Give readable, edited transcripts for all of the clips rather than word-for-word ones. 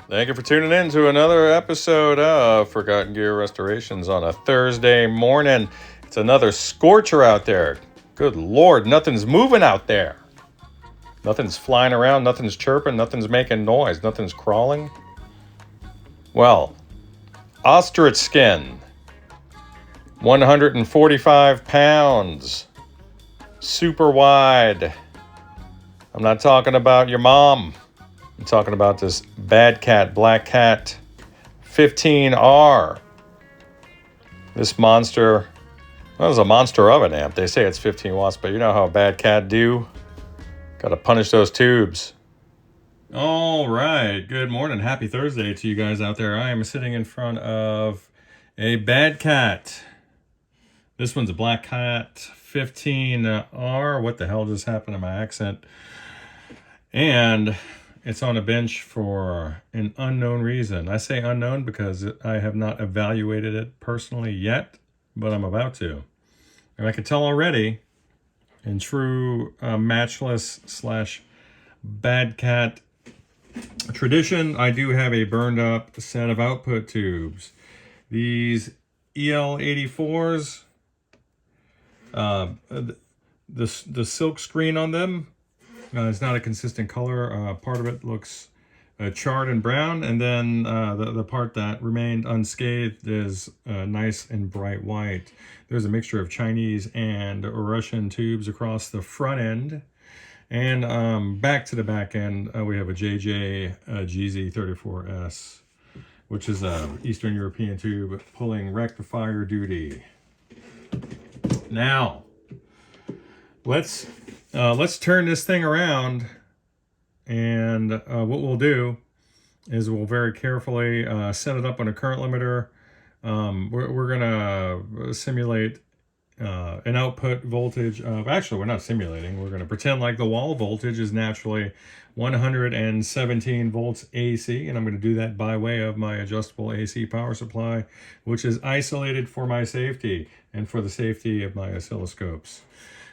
Thank you for tuning in to another episode of Forgotten Gear Restorations on a Thursday morning. It's another scorcher out there. Good Lord, nothing's moving out there. Nothing's flying around, nothing's chirping, nothing's making noise, nothing's crawling. Well, ostrich skin, 145 pounds, super wide. I'm not talking about your mom. I'm talking about this Bad Cat Black Cat 15R. This monster, well, it's a monster of an amp. They say it's 15 watts, but you know how Bad Cat do. Got to punish those tubes. All right. Good morning. Happy Thursday to you guys out there. I am sitting in front of a Bad Cat. This one's a Black Cat 15R. What the hell just happened to my accent? And it's on a bench for an unknown reason. I say unknown because I have not evaluated it personally yet, but I'm about to. And I can tell already, in true matchless / Bad Cat tradition, I do have a burned up set of output tubes. These EL84s, the silk screen on them, it's not a consistent color. Part of it looks charred and brown, and then the part that remained unscathed is nice and bright white. There's a mixture of Chinese and Russian tubes across the front end. And back to the back end, we have a JJ GZ34S, which is an Eastern European tube pulling rectifier duty. Now, let's turn this thing around, and what we'll do is we'll very carefully set it up on a current limiter. We're gonna simulate an output voltage of, actually we're not simulating, we're gonna pretend like the wall voltage is naturally 117 volts AC, and I'm gonna do that by way of my adjustable AC power supply, which is isolated for my safety and for the safety of my oscilloscopes.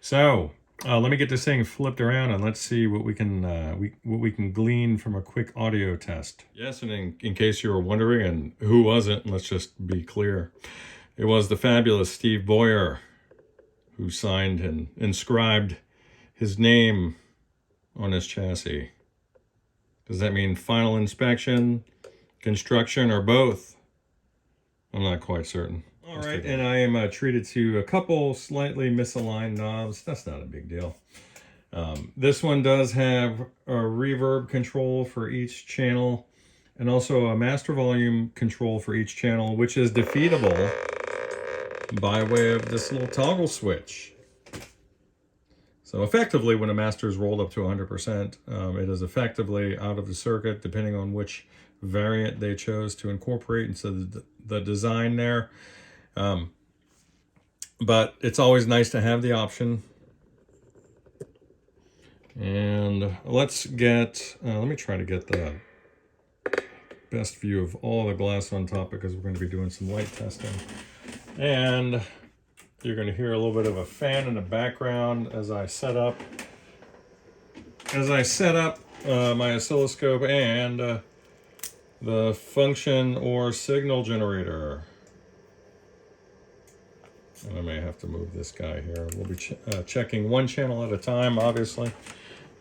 So let me get this thing flipped around and let's see what we can glean from a quick audio test. Yes, and in case you were wondering, and who was it, let's just be clear. It was the fabulous Steve Boyer who signed and inscribed his name on this chassis. Does that mean final inspection, construction, or both? I'm not quite certain. All right, and I am treated to a couple slightly misaligned knobs. That's not a big deal. This one does have a reverb control for each channel and also a master volume control for each channel, which is defeatable by way of this little toggle switch. So effectively, when a master is rolled up to 100%, it is effectively out of the circuit, depending on which variant they chose to incorporate into the design there. But it's always nice to have the option. And let's get, let me try to get the best view of all the glass on top, because we're going to be doing some light testing. And you're going to hear a little bit of a fan in the background as I set up my oscilloscope and the function or signal generator. And I may have to move this guy here. We'll be checking one channel at a time, obviously.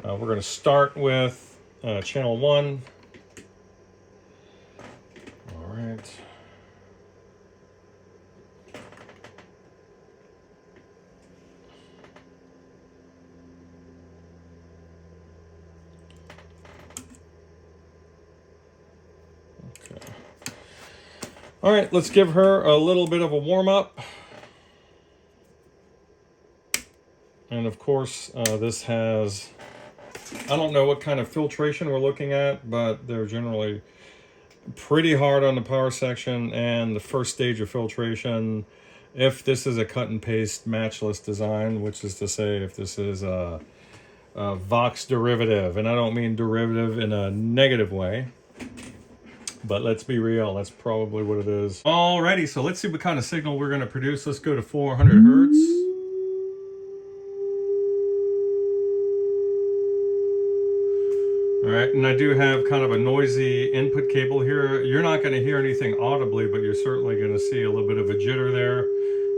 We're going to start with channel 1. All right. Okay. All right, let's give her a little bit of a warm-up. And of course, this has, I don't know what kind of filtration we're looking at, but they're generally pretty hard on the power section and the first stage of filtration. If this is a cut and paste matchless design, which is to say if this is a Vox derivative, and I don't mean derivative in a negative way, but let's be real, that's probably what it is. Alrighty, so let's see what kind of signal we're going to produce. Let's go to 400 hertz. All right, and I do have kind of a noisy input cable here. You're not going to hear anything audibly, but you're certainly going to see a little bit of a jitter there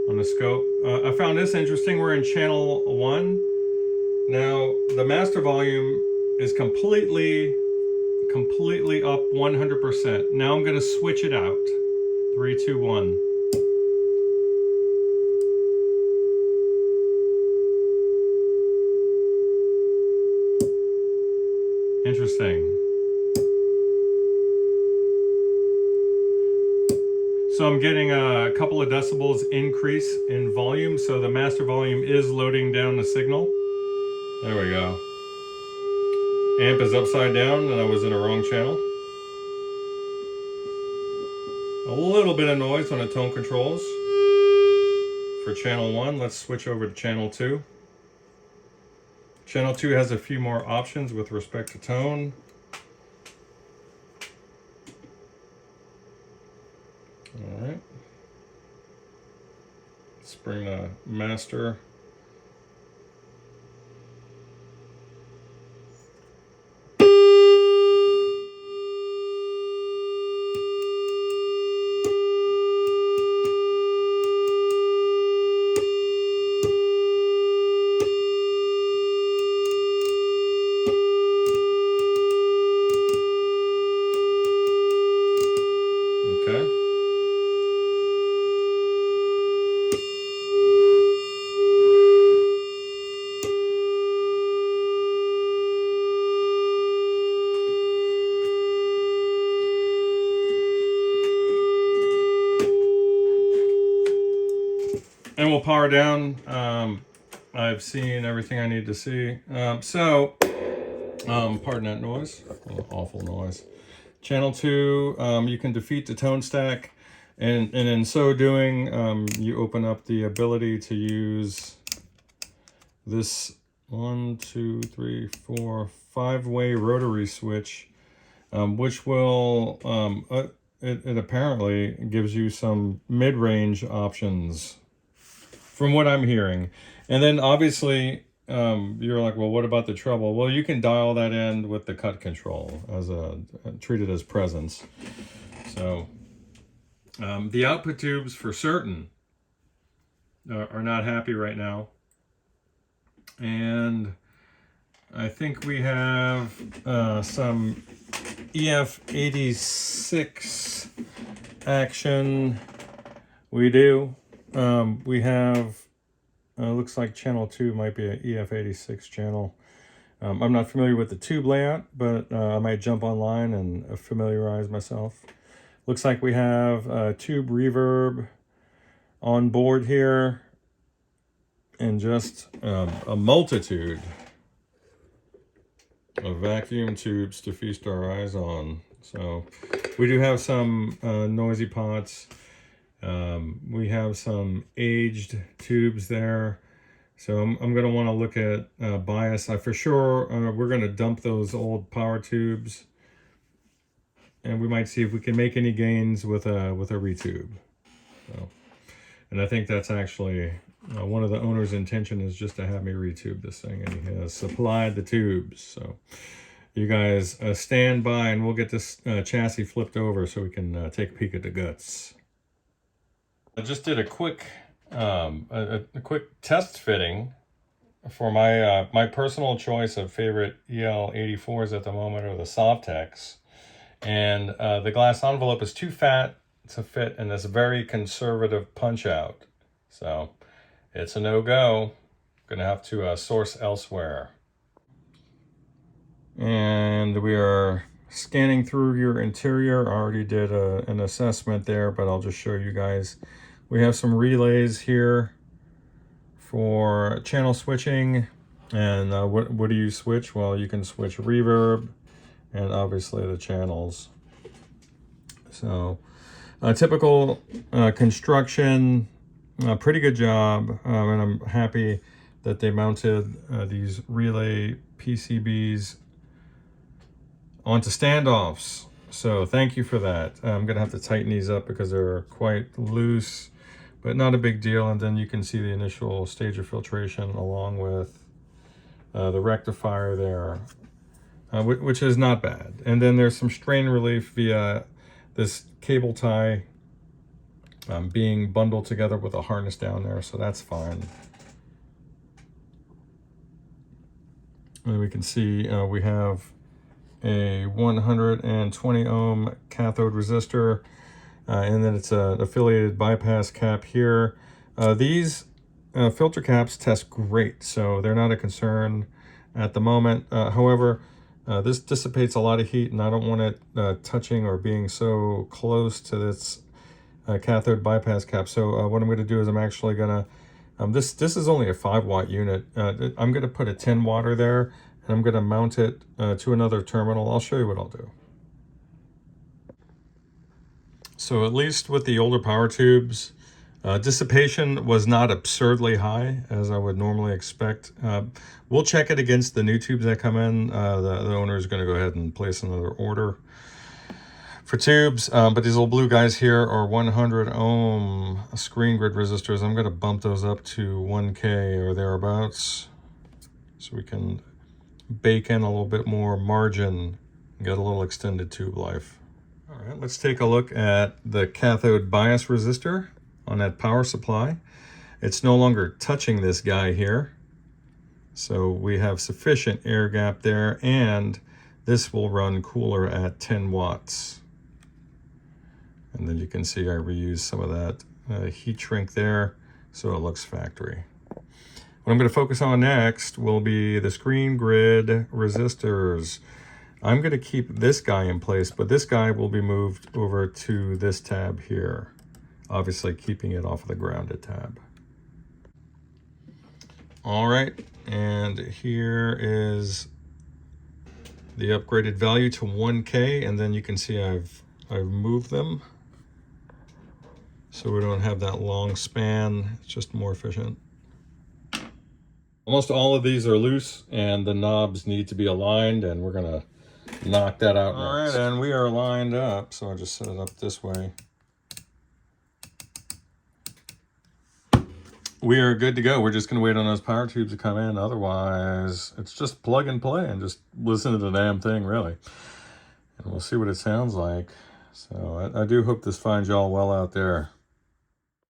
on the scope. I found this interesting. We're in channel 1. Now, the master volume is completely up 100%. Now I'm going to switch it out. 3, 2, 1. Interesting. So I'm getting a couple of decibels increase in volume, so the master volume is loading down the signal. There we go. Amp is upside down, and I was in a wrong channel. A little bit of noise on the tone controls for channel 1. Let's switch over to channel 2. Channel 2 has a few more options with respect to tone. All right. Let's bring the master. Okay. And we'll power down. I've seen everything I need to see. Pardon that noise. Awful noise. Channel 2, you can defeat the tone stack, and in so doing, you open up the ability to use this 5-way rotary switch, which will it apparently gives you some mid-range options from what I'm hearing. And then obviously you're like, well, what about the treble? Well, you can dial that in with the cut control as treat it as presence. So the output tubes for certain are not happy right now. And I think we have some EF86 action. We do. We have, looks like channel 2 might be an EF86 channel. I'm not familiar with the tube layout, but I might jump online and familiarize myself. Looks like we have tube reverb on board here, and just a multitude of vacuum tubes to feast our eyes on. So we do have some noisy pots. We have some aged tubes there. So I'm going to want to look at bias. For sure, we're going to dump those old power tubes, and we might see if we can make any gains with a retube. So, and I think that's actually one of the owner's intention, is just to have me retube this thing, and he has supplied the tubes. So you guys stand by, and we'll get this chassis flipped over so we can take a peek at the guts. I just did a quick test fitting for my my personal choice of favorite EL84s at the moment are the Sovtex, and the glass envelope is too fat to fit in this very conservative punch out, so it's a no-go. Gonna have to source elsewhere. And we are scanning through your interior. I already did an assessment there, but I'll just show you guys. We have some relays here for channel switching. And what do you switch? Well, you can switch reverb and obviously the channels. So typical construction, pretty good job. And I'm happy that they mounted these relay PCBs onto standoffs. So thank you for that. I'm gonna have to tighten these up because they're quite loose, but not a big deal. And then you can see the initial stage of filtration along with the rectifier there. which is not bad. And then there's some strain relief via this cable tie being bundled together with a harness down there, so that's fine. And we can see we have a 120 ohm cathode resistor, and then it's an affiliated bypass cap here. These filter caps test great, so they're not a concern at the moment. However, this dissipates a lot of heat, and I don't want it touching or being so close to this cathode bypass cap. So what I'm going to do is I'm actually going to, this is only a 5-watt unit. I'm going to put a 10-watter there, and I'm going to mount it to another terminal. I'll show you what I'll do. So at least with the older power tubes, dissipation was not absurdly high, as I would normally expect. We'll check it against the new tubes that come in. The owner is going to go ahead and place another order for tubes, but these little blue guys here are 100 ohm screen grid resistors. I'm going to bump those up to 1K or thereabouts, so we can bake in a little bit more margin and get a little extended tube life. All right, let's take a look at the cathode bias resistor on that power supply. It's no longer touching this guy here, so we have sufficient air gap there, and this will run cooler at 10 watts. And then you can see I reused some of that heat shrink there, so it looks factory. What I'm going to focus on next will be the screen grid resistors. I'm going to keep this guy in place, but this guy will be moved over to this tab here, obviously keeping it off of the grounded tab. All right, and here is the upgraded value to 1K, and then you can see I've moved them, so we don't have that long span. It's just more efficient. Almost all of these are loose, and the knobs need to be aligned, and we're gonna knock that out next. All right, and we are lined up, so I'll just set it up this way. We are good to go. We're just gonna wait on those power tubes to come in. Otherwise, it's just plug and play and just listen to the damn thing, really. And we'll see what it sounds like. So I do hope this finds y'all well out there.